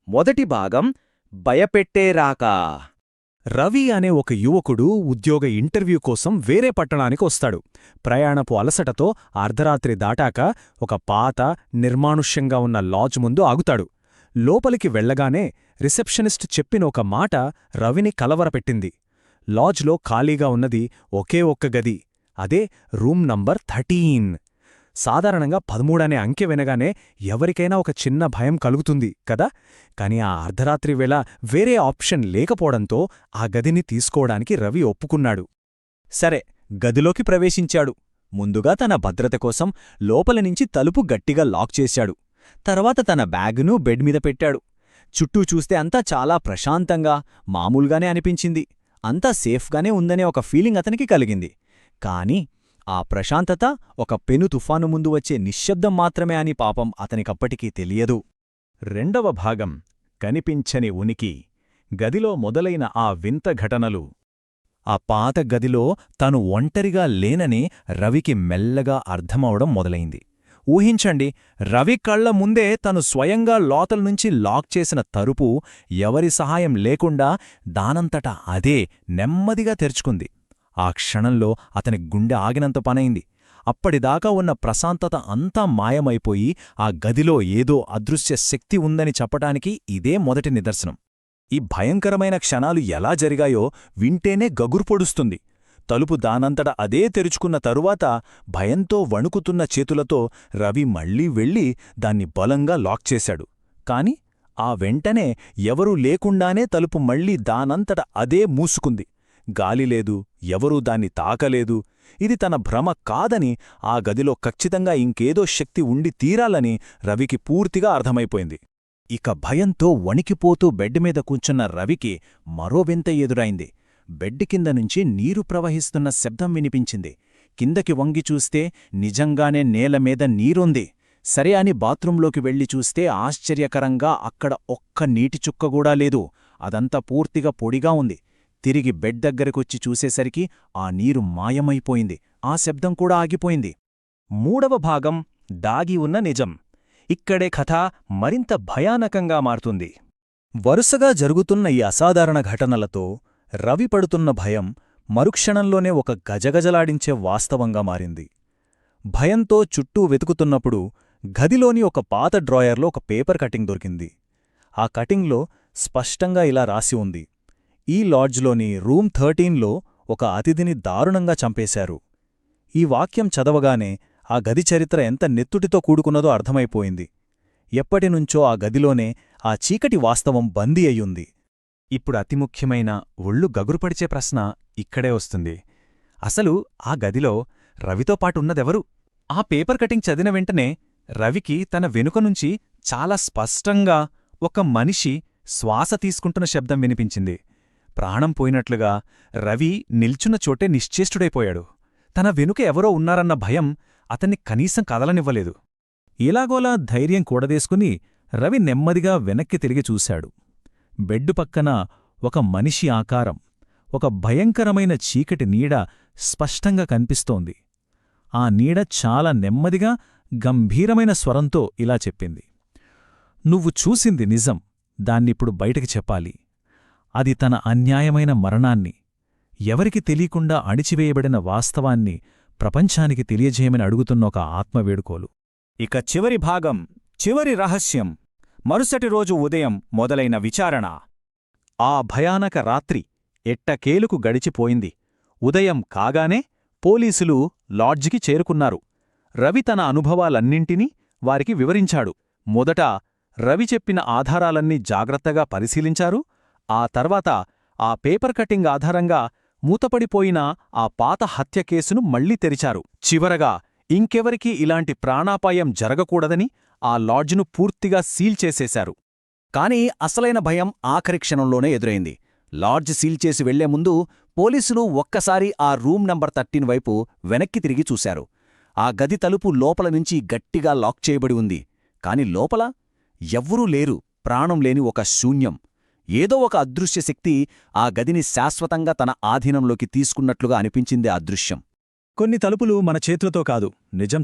మొదటి భాగం భయపెట్టే రాక. రవి అనే ఒక యువకుడు ఉద్యోగ ఇంటర్వ్యూ కోసం వేరే పట్టణానికి వస్తాడు. ప్రయాణపు అలసటతో అర్ధరాత్రి దాటాక ఒక పాత, నిర్మానుష్యంగా ఉన్న లాడ్జ్ ముందు ఆగుతాడు. లోపలికి వెళ్లగానే రిసెప్షనిస్ట్ చెప్పిన ఒక మాట రవిని కలవరపెట్టింది. లాడ్జ్లో ఖాళీగా ఉన్నది ఒకే ఒక్క గది. అదే రూమ్ నంబర్ 13. సాధారణంగా 13 అనే అంకె వినగానే ఎవరికైనా ఒక చిన్న భయం కలుగుతుంది కదా. కాని ఆ అర్ధరాత్రి వేళ వేరే ఆప్షన్ లేకపోవడంతో ఆ గదిని తీసుకోవడానికి రవి ఒప్పుకున్నాడు. సరే, గదిలోకి ప్రవేశించాడు. ముందుగా తన భద్రత కోసం లోపలనుంచి తలుపు గట్టిగా లాక్ చేశాడు. తర్వాత తన బ్యాగును బెడ్ మీద పెట్టాడు. చుట్టూ చూస్తే అంతా చాలా ప్రశాంతంగా, మామూలుగానే అనిపించింది. అంతా సేఫ్గానే ఉందనే ఒక ఫీలింగ్ అతనికి కలిగింది. కాని ఆ ప్రశాంతత ఒక పెను తుఫాను ముందు వచ్చే నిశ్శబ్దం మాత్రమే అని పాపం అతనికప్పటికీ తెలియదు. రెండవ భాగం కనిపించని ఉనికి. గదిలో మొదలైన ఆ వింత ఘటనలు. ఆ పాత గదిలో తను ఒంటరిగా లేనని రవికి మెల్లగా అర్థమవడం మొదలైంది. ఊహించండి, రవి కళ్ల ముందే తను స్వయంగా లోతల్నుంచి లాక్ చేసిన తలుపు ఎవరి సహాయం లేకుండా దానంతటా అదే నెమ్మదిగా తెరుచుకుంది. ఆ క్షణంలో అతని గుండె ఆగినంత పనైంది. అప్పటిదాకా ఉన్న ప్రశాంతత అంతా మాయమైపోయి ఆ గదిలో ఏదో అదృశ్య శక్తి ఉందని చెప్పటానికి ఇదే మొదటి నిదర్శనం. ఈ భయంకరమైన క్షణాలు ఎలా జరిగాయో వింటేనే గగుర్పొడుస్తుంది. తలుపు దానంతట అదే తెరుచుకున్న తరువాత భయంతో వణుకుతున్న చేతులతో రవి మళ్లీ వెళ్ళి దాన్ని బలంగా లాక్ చేశాడు. కాని ఆ వెంటనే ఎవరూ లేకుండానే తలుపు మళ్లీ దానంతట అదే మూసుకుంది. గాలిలేదు, ఎవరూ దాన్ని తాకలేదు. ఇది తన భ్రమ కాదని, ఆ గదిలో ఖచ్చితంగా ఇంకేదో శక్తి ఉండి తీరాలని రవికి పూర్తిగా అర్థమైపోయింది. ఇక భయంతో వణికిపోతూ బెడ్ మీద కూర్చున్న రవికి మరో వింత ఎదురైంది. బెడ్ కింద నుంచి నీరు ప్రవహిస్తున్న శబ్దం వినిపించింది. కిందకి వంగి చూస్తే నిజంగానే నేలమీద నీరుంది. సరే అని బాత్రూంలోకి వెళ్లి చూస్తే ఆశ్చర్యకరంగా అక్కడ ఒక్క నీటిచుక్కగూడా లేదు. అదంతా పూర్తిగా పొడిగా ఉంది. తిరిగి బెడ్ దగ్గరకొచ్చి చూసేసరికి ఆ నీరు మాయమైపోయింది. ఆ శబ్దం కూడా ఆగిపోయింది. మూడవ భాగం దాగి ఉన్న నిజం. ఇక్కడే కథ మరింత భయానకంగా మారుతుంది. వరుసగా జరుగుతున్న ఈ అసాధారణ ఘటనలతో రవి పడుతున్న భయం మరుక్షణంలోనే ఒక గజగజలాడించే వాస్తవంగా మారింది. భయంతో చుట్టూ వెతుకుతున్నప్పుడు గదిలోని ఒక పాత డ్రాయర్లో ఒక పేపర్ కటింగ్ దొరికింది. ఆ కటింగ్లో స్పష్టంగా ఇలా రాసి ఉంది: ఈ లాడ్జ్లోని రూమ్ 13లో ఒక అతిథిని దారుణంగా చంపేశారు. ఈ వాక్యం చదవగానే ఆ గది చరిత్ర ఎంత నెత్తుటితో కూడుకున్నదో అర్థమైపోయింది. ఎప్పటినుంచో ఆ గదిలోనే ఆ చీకటి వాస్తవం బందీ అయ్యుంది. ఇప్పుడు అతి ముఖ్యమైన ఒళ్ళు గగురుపడిచే ప్రశ్న ఇక్కడే వస్తుంది. అసలు ఆ గదిలో రవితో పాటున్నదెవరు? ఆ పేపర్ కటింగ్ చదివిన వెంటనే రవికి తన వెనుకనుంచి చాలా స్పష్టంగా ఒక మనిషి శ్వాస తీసుకుంటున్న శబ్దం వినిపించింది. ప్రాణం పోయినట్లుగా రవి నిల్చున్న చోటే నిశ్చేష్టుడైపోయాడు. తన వెనుక ఎవరో ఉన్నారన్న భయం అతన్ని కనీసం కదలనివ్వలేదు. ఇలాగోలా ధైర్యం కూడదేసుకుని రవి నెమ్మదిగా వెనక్కి తిరిగి చూశాడు. బెడ్డు పక్కన ఒక మనిషి ఆకారం, ఒక భయంకరమైన చీకటి నీడ స్పష్టంగా కనిపిస్తోంది. ఆ నీడ చాలా నెమ్మదిగా, గంభీరమైన స్వరంతో ఇలా చెప్పింది: "నువ్వు చూసింది నిజం. దాన్నిప్పుడు బయటికి చెప్పాలి. అది తన అన్యాయమైన మరణాన్ని, ఎవరికి తెలియకుండా అణిచివేయబడిన వాస్తవాన్ని ప్రపంచానికి తెలియజేయమని అడుగుతున్న ఒక ఆత్మవేడుకోలు." ఇక చివరి భాగం, చివరి రహస్యం. మరుసటి రోజు ఉదయం మొదలైన విచారణ. ఆ భయానక రాత్రి ఎట్టకేలుకు గడిచిపోయింది. ఉదయం కాగానే పోలీసులు లాడ్జికి చేరుకున్నారు. రవి తన అనుభవాలన్నింటినీ వారికి వివరించాడు. మొదట రవి చెప్పిన ఆధారాలన్నీ జాగ్రత్తగా పరిశీలించారు. ఆ తర్వాత ఆ పేపర్ కటింగ్ ఆధారంగా మూతపడిపోయిన ఆ పాత హత్య కేసును మళ్లీ తెరిచారు. చివరగా ఇంకెవరికీ ఇలాంటి ప్రాణాపాయం జరగకూడదని ఆ లాడ్జ్ను పూర్తిగా సీల్ చేసేశారు. కాని అసలైన భయం ఆఖరి క్షణంలోనే ఎదురైంది. లాడ్జ్ సీల్ చేసి వెళ్లే ముందు పోలీసులు ఒక్కసారి ఆ రూమ్ నంబర్ 13 వైపు వెనక్కి తిరిగి చూశారు. ఆ గది తలుపు లోపల నుంచి గట్టిగా లాక్ చేయబడి ఉంది. కాని లోపల ఎవ్వరూ లేరు. ప్రాణం లేని ఒక శూన్యం. ఏదో ఒక అదృశ్య శక్తి ఆ గదిని శాశ్వతంగా తన ఆధీనంలోకి తీసుకున్నట్లుగా అనిపించింది ఆ దృశ్యం. కొన్ని తలుపులు మన చేతులతో కాదు, నిజం